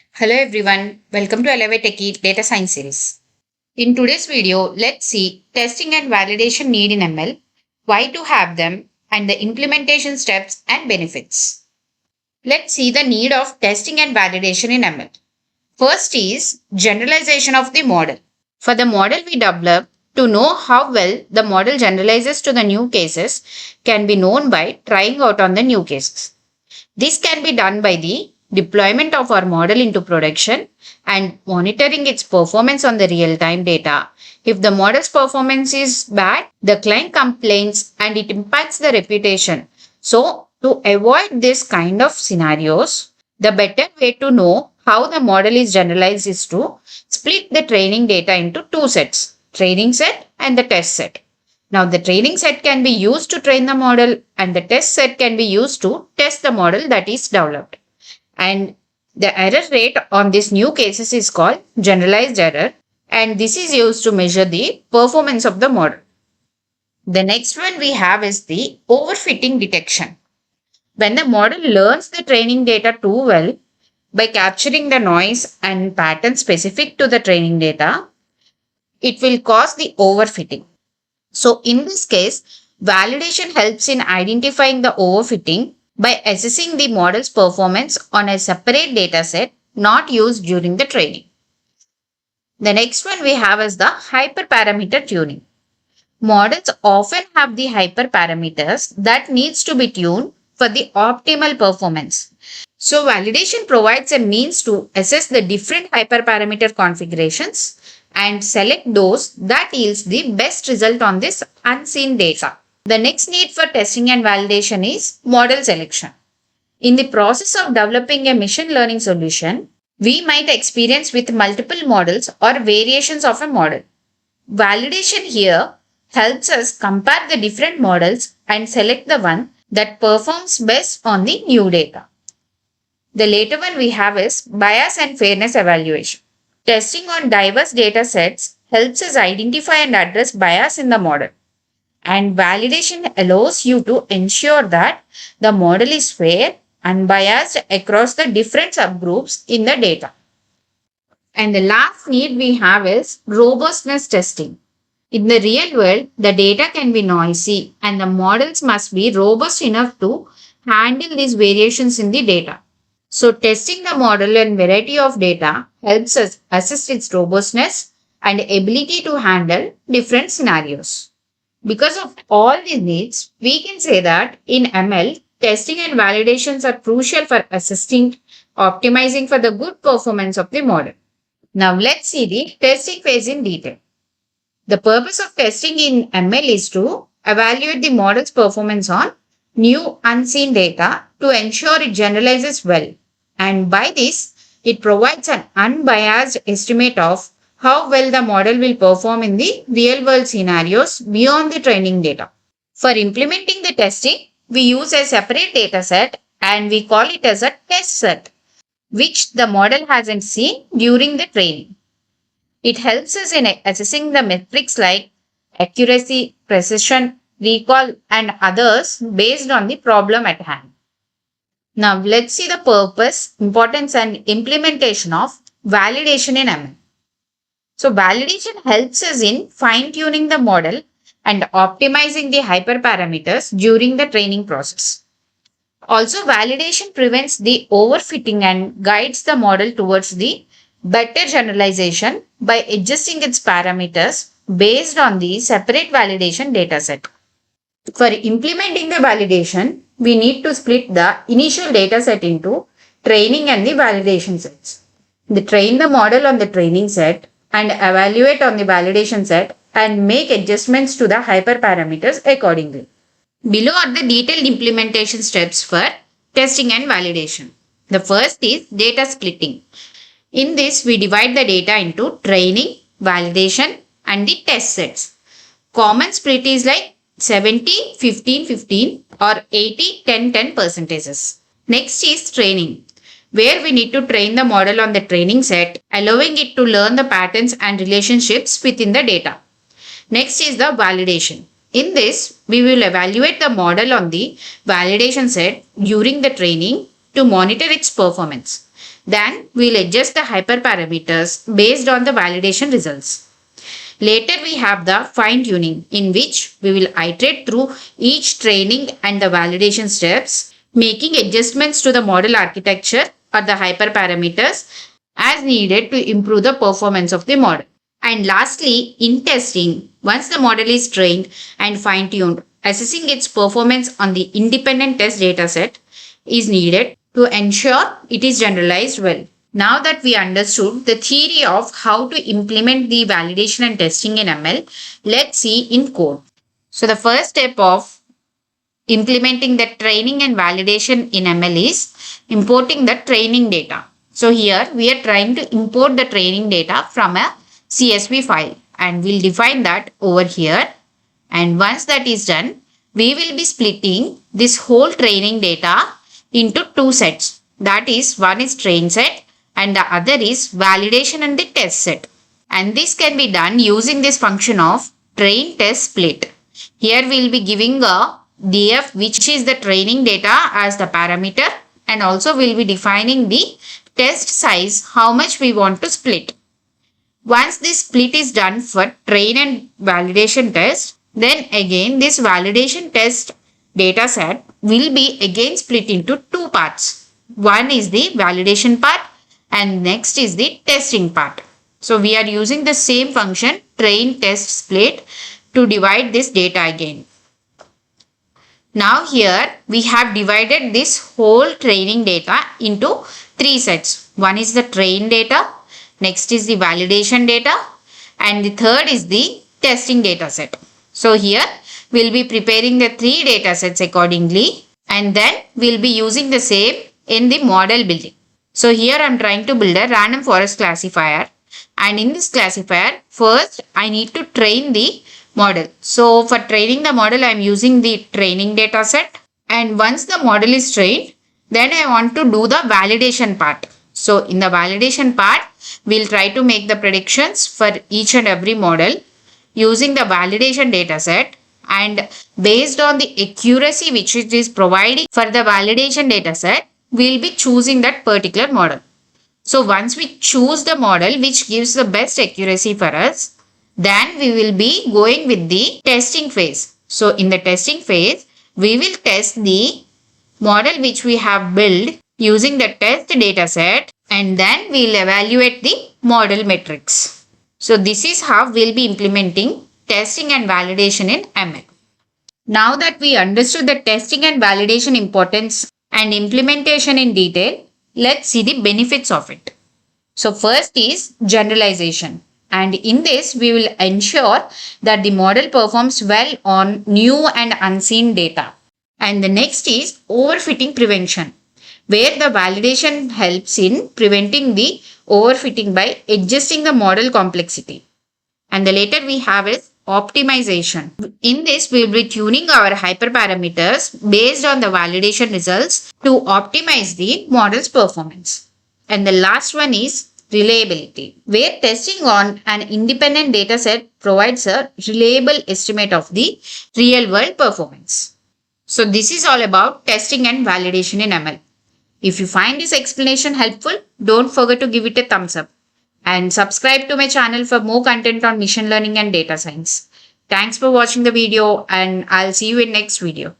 Hello everyone, welcome to Elevate Techie Data Science series. In today's video, let's see testing and validation need in ML, why to have them, and the implementation steps and benefits. Let's see the need of testing and validation in ML. First is generalization of the model. For the model we develop, to know how well the model generalizes to the new cases can be known by trying out on the new cases. This can be done by the deployment of our model into production and monitoring its performance on the real-time data. If the model's performance is bad, the client complains and it impacts the reputation. So, to avoid this kind of scenarios, the better way to know how the model is generalized is to split the training data into two sets, training set and the test set. Now, the training set can be used to train the model and the test set can be used to test the model that is developed. And the error rate on these new cases is called generalized error, and this is used to measure the performance of the model. The next one we have is the overfitting detection. When the model learns the training data too well by capturing the noise and pattern specific to the training data, it will cause the overfitting. So in this case, validation helps in identifying the overfitting by assessing the model's performance on a separate dataset not used during the training. The next one we have is the hyperparameter tuning. Models often have the hyperparameters that needs to be tuned for the optimal performance. So validation provides a means to assess the different hyperparameter configurations and select those that yields the best result on this unseen data. The next need for testing and validation is model selection. In the process of developing a machine learning solution, we might experience with multiple models or variations of a model. Validation here helps us compare the different models and select the one that performs best on the new data. The later one we have is bias and fairness evaluation. Testing on diverse data sets helps us identify and address bias in the model. And validation allows you to ensure that the model is fair, unbiased across the different subgroups in the data. And the last need we have is robustness testing. In the real world, the data can be noisy and the models must be robust enough to handle these variations in the data. So testing the model and variety of data helps us assess its robustness and ability to handle different scenarios. Because of all these needs, we can say that in ML, testing and validations are crucial for assisting, optimizing for the good performance of the model. Now let's see the testing phase in detail. The purpose of testing in ML is to evaluate the model's performance on new unseen data to ensure it generalizes well. And by this, it provides an unbiased estimate of how well the model will perform in the real world scenarios beyond the training data. For implementing the testing, we use a separate data set and we call it as a test set, which the model hasn't seen during the training. It helps us in assessing the metrics like accuracy, precision, recall, and others based on the problem at hand. Now, let's see the purpose, importance, and implementation of validation in ML. So, validation helps us in fine tuning the model and optimizing the hyperparameters during the training process. Also, validation prevents the overfitting and guides the model towards the better generalization by adjusting its parameters based on the separate validation dataset. For implementing the validation, we need to split the initial dataset into training and the validation sets. We train the model on the training set and evaluate on the validation set and make adjustments to the hyperparameters accordingly. Below are the detailed implementation steps for testing and validation. The first is data splitting. In this, we divide the data into training, validation, and the test sets. Common split is like 70, 15, 15 or 80, 10, 10 percentages. Next is training, where we need to train the model on the training set, allowing it to learn the patterns and relationships within the data. Next is the validation. In this, we will evaluate the model on the validation set during the training to monitor its performance. Then we'll adjust the hyperparameters based on the validation results. Later we have the fine tuning in which we will iterate through each training and the validation steps, making adjustments to the model architecture or the hyperparameters as needed to improve the performance of the model. And lastly, in testing, once the model is trained and fine-tuned, assessing its performance on the independent test dataset is needed to ensure it is generalized well. Now that we understood the theory of how to implement the validation and testing in ML, let's see in code. So the first step of implementing the training and validation in ML is importing the training data. So here we are trying to import the training data from a CSV file and we'll define that over here. And once that is done, we will be splitting this whole training data into two sets. That is, one is train set and the other is validation and the test set. And this can be done using this function of train test split. Here we will be giving a df which is the training data as the parameter, and also we will be defining the test size how much we want to split. Once this split is done for train and validation test, then again this validation test data set will be again split into two parts. One is the validation part and next is the testing part. So we are using the same function train test split to divide this data again. Now here we have divided this whole training data into three sets. One is the train data, next is the validation data, and the third is the testing data set. So here we'll be preparing the three data sets accordingly, and then we'll be using the same in the model building. So here I'm trying to build a random forest classifier, and in this classifier first I need to train the model. So for training the model I'm using the training data set, and once the model is trained then I want to do the validation part. So in the validation part we'll try to make the predictions for each and every model using the validation data set, and based on the accuracy which it is providing for the validation data set we'll be choosing that particular model. So once we choose the model which gives the best accuracy for us, then we will be going with the testing phase. So in the testing phase, we will test the model which we have built using the test data set, and then we will evaluate the model metrics. So this is how we will be implementing testing and validation in ML. Now that we understood the testing and validation importance and implementation in detail, let's see the benefits of it. So first is generalization. And in this, we will ensure that the model performs well on new and unseen data. And the next is overfitting prevention, where the validation helps in preventing the overfitting by adjusting the model complexity. And the later we have is optimization. In this, we will be tuning our hyperparameters based on the validation results to optimize the model's performance. And the last one is reliability, where testing on an independent dataset provides a reliable estimate of the real-world performance. So this is all about testing and validation in ML. If you find this explanation helpful, don't forget to give it a thumbs up and subscribe to my channel for more content on machine learning and data science. Thanks for watching the video, and I'll see you in next video.